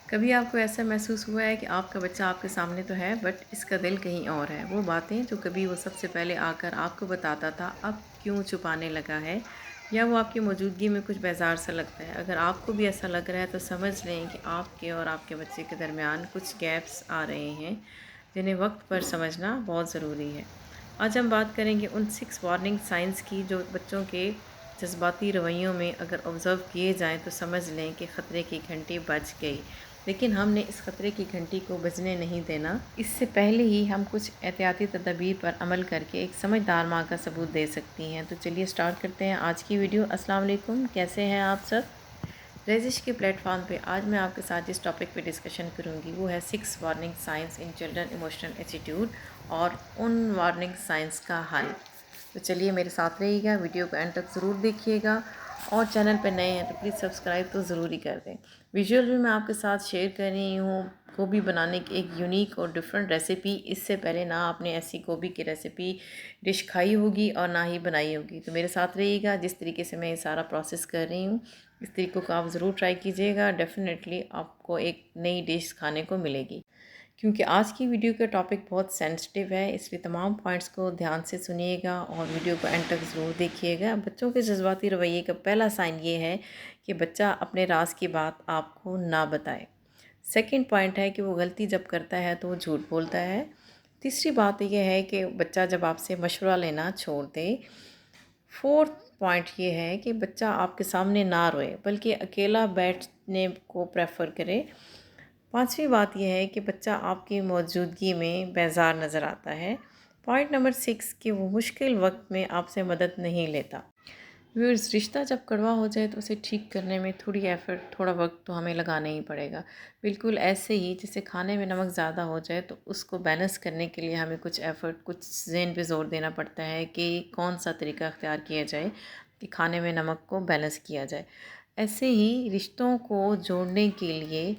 کبھی آپ کو ایسا محسوس ہوا ہے کہ آپ کا بچہ آپ کے سامنے تو ہے بٹ اس کا دل کہیں اور ہے؟ وہ باتیں جو کبھی وہ سب سے پہلے آ کر آپ کو بتاتا تھا اب کیوں چھپانے لگا ہے، یا وہ آپ کی موجودگی میں کچھ بیزار سا لگتا ہے؟ اگر آپ کو بھی ایسا لگ رہا ہے تو سمجھ لیں کہ آپ کے اور آپ کے بچے کے درمیان کچھ گیپس آ رہے ہیں جنہیں وقت پر سمجھنا بہت ضروری ہے۔ آج ہم بات کریں گے ان 6 وارننگ سائنز کی جو بچوں کے جذباتی رویوں میں اگر آبزرو کیے جائیں تو سمجھ لیں کہ خطرے کی گھنٹی بج گئی، لیکن ہم نے اس خطرے کی گھنٹی کو بجنے نہیں دینا۔ اس سے پہلے ہی ہم کچھ احتیاطی تدابیر پر عمل کر کے ایک سمجھدار ماں کا ثبوت دے سکتی ہیں۔ تو چلیے سٹارٹ کرتے ہیں آج کی ویڈیو۔ السلام علیکم، کیسے ہیں آپ سب؟ ریزش کے پلیٹ فارم پہ آج میں آپ کے ساتھ جس ٹاپک پہ ڈسکشن کروں گی وہ ہے 6 warning signs in children emotional attitude اور ان وارننگ سائنس کا حل۔ تو چلیے میرے ساتھ رہیے گا، ویڈیو کو اینڈ تک ضرور دیکھیے گا، اور چینل پہ نئے ہیں تو پلیز سبسکرائب تو ضروری کر دیں۔ ویژول بھی میں آپ کے ساتھ شیئر کر رہی ہوں گوبھی بنانے کی ایک یونیک اور ڈیفرنٹ ریسیپی۔ اس سے پہلے نہ آپ نے ایسی گوبھی کی ریسیپی ڈش کھائی ہوگی اور نہ ہی بنائی ہوگی، تو میرے ساتھ رہیے گا۔ جس طریقے سے میں یہ سارا پروسیس کر رہی ہوں اس طریقوں کو آپ ضرور ٹرائی کیجیے گا، ڈیفینیٹلی آپ کو ایک نئی ڈش کھانے کو ملے گی۔ کیونکہ آج کی ویڈیو کا ٹاپک بہت سینسٹیو ہے، اس لیے تمام پوائنٹس کو دھیان سے سنیے گا اور ویڈیو کو اینڈ تک ضرور دیکھیے گا۔ بچوں کے جذباتی رویے کا پہلا سائن یہ ہے کہ بچہ اپنے راز کی بات آپ کو نہ بتائے۔ سیکنڈ پوائنٹ ہے کہ وہ غلطی جب کرتا ہے تو وہ جھوٹ بولتا ہے۔ تیسری بات یہ ہے کہ بچہ جب آپ سے مشورہ لینا چھوڑ دے۔ فورتھ پوائنٹ یہ ہے کہ بچہ آپ کے سامنے نہ روئے بلکہ اکیلا بیٹھنے کو پریفر کرے۔ پانچویں بات یہ ہے کہ بچہ آپ کی موجودگی میں بیزار نظر آتا ہے۔ پوائنٹ نمبر 6 کہ وہ مشکل وقت میں آپ سے مدد نہیں لیتا۔ ویورز، رشتہ جب کڑوا ہو جائے تو اسے ٹھیک کرنے میں تھوڑی ایفرٹ، تھوڑا وقت تو ہمیں لگانا ہی پڑے گا۔ بالکل ایسے ہی جیسے کھانے میں نمک زیادہ ہو جائے تو اس کو بیلنس کرنے کے لیے ہمیں کچھ ایفرٹ، کچھ ذہن پہ زور دینا پڑتا ہے کہ کون سا طریقہ اختیار کیا جائے کہ کھانے میں نمک کو بیلنس کیا جائے۔ ایسے ہی رشتوں کو جوڑنے کے لیے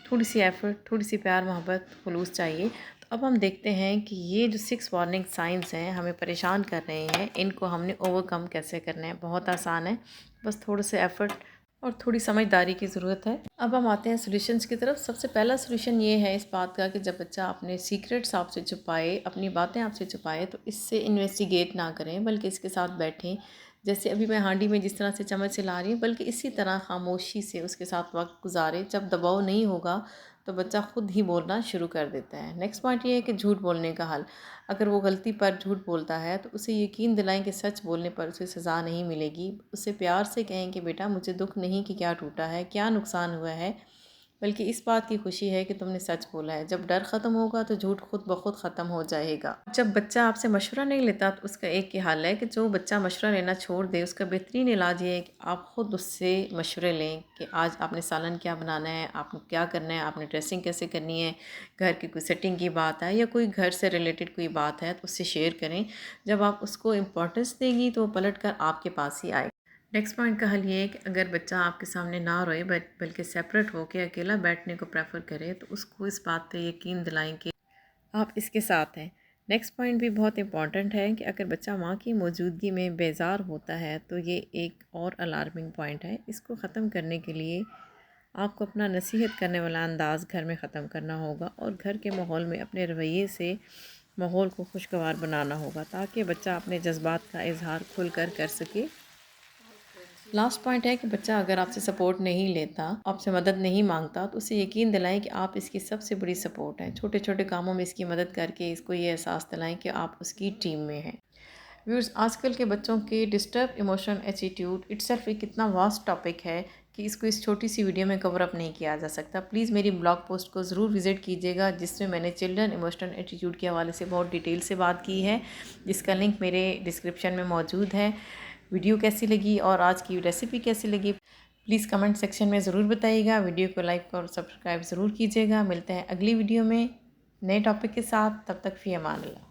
تھوڑی سی ایفرٹ، تھوڑی سی پیار، محبت، خلوص چاہیے۔ تو اب ہم دیکھتے ہیں کہ یہ جو 6 وارننگ سائنس ہیں ہمیں پریشان کر رہے ہیں، ان کو ہم نے اوورکم کیسے کرنا ہے۔ بہت آسان ہے، بس تھوڑے سے ایفرٹ اور تھوڑی سمجھداری کی ضرورت ہے۔ اب ہم آتے ہیں سولوشنز کی طرف۔ سب سے پہلا سولوشن یہ ہے اس بات کا کہ جب بچہ اپنے سیکرٹس آپ سے چھپائے، اپنی باتیں آپ سے چھپائے تو اس سے انویسٹیگیٹ نہ کریں بلکہ اس کے ساتھ بیٹھیں۔ جیسے ابھی میں ہانڈی میں جس طرح سے چمچ سے لا رہی ہوں، بلکہ اسی طرح خاموشی سے اس کے ساتھ وقت گزارے۔ جب دباؤ نہیں ہوگا تو بچہ خود ہی بولنا شروع کر دیتا ہے۔ نیکسٹ پوائنٹ یہ ہے کہ جھوٹ بولنے کا حل۔ اگر وہ غلطی پر جھوٹ بولتا ہے تو اسے یقین دلائیں کہ سچ بولنے پر اسے سزا نہیں ملے گی۔ اسے پیار سے کہیں کہ بیٹا مجھے دکھ نہیں کہ کیا ٹوٹا ہے، کیا نقصان ہوا ہے، بلکہ اس بات کی خوشی ہے کہ تم نے سچ بولا ہے۔ جب ڈر ختم ہوگا تو جھوٹ خود بخود ختم ہو جائے گا۔ جب بچہ آپ سے مشورہ نہیں لیتا تو اس کا ایک ہی حل ہے کہ جو بچہ مشورہ لینا چھوڑ دے، اس کا بہترین علاج یہ ہے کہ آپ خود اس سے مشورے لیں کہ آج آپ نے سالن کیا بنانا ہے، آپ کو کیا کرنا ہے، آپ نے ڈریسنگ کیسے کرنی ہے، گھر کی کوئی سیٹنگ کی بات ہے یا کوئی گھر سے ریلیٹڈ کوئی بات ہے تو اس سے شیئر کریں۔ جب آپ اس کو امپورٹنس دیں گی تو وہ پلٹ کر آپ کے پاس ہی آئے گا۔ نیکسٹ پوائنٹ کا حل یہ ہے کہ اگر بچہ آپ کے سامنے نہ روئے بلکہ سیپریٹ ہو کے اکیلا بیٹھنے کو پریفر کرے تو اس کو اس بات پہ یقین دلائیں کہ آپ اس کے ساتھ ہیں۔ نیکسٹ پوائنٹ بھی بہت امپورٹنٹ ہے کہ اگر بچہ ماں کی موجودگی میں بیزار ہوتا ہے تو یہ ایک اور الارمنگ پوائنٹ ہے۔ اس کو ختم کرنے کے لیے آپ کو اپنا نصیحت کرنے والا انداز گھر میں ختم کرنا ہوگا اور گھر کے ماحول میں اپنے رویے سے ماحول کو خوشگوار بنانا ہوگا تاکہ بچہ اپنے جذبات کا اظہار کھل کر سکے۔ لاسٹ پوائنٹ ہے کہ بچہ اگر آپ سے سپورٹ نہیں لیتا، آپ سے مدد نہیں مانگتا تو اسے یقین دلائیں کہ آپ اس کی سب سے بڑی سپورٹ ہیں۔ چھوٹے چھوٹے کاموں میں اس کی مدد کر کے اس کو یہ احساس دلائیں کہ آپ اس کی ٹیم میں ہیں۔ ویورز، آج کل کے بچوں کے ڈسٹرب ایموشنل ایٹیٹیوڈ اٹسیلف ایک اتنا واسٹ ٹاپک ہے کہ اس کو اس چھوٹی سی ویڈیو میں کور اپ نہیں کیا جا سکتا۔ پلیز میری بلاگ پوسٹ کو ضرور وزٹ کیجیے گا جس میں نے چلڈرن ایموشنل ایٹیٹیوڈ کے حوالے سے بہت ڈیٹیل سے بات کی ہے، جس کا لنک میرے ڈسکرپشن میں موجود ہے۔ ویڈیو کیسی لگی اور آج کی ریسیپی کیسی لگی پلیز کمنٹ سیکشن میں ضرور بتائیے گا۔ ویڈیو کو لائک اور سبسکرائب ضرور کیجیے گا۔ ملتے ہیں اگلی ویڈیو میں نئے ٹاپک کے ساتھ، تب تک فی امان اللہ۔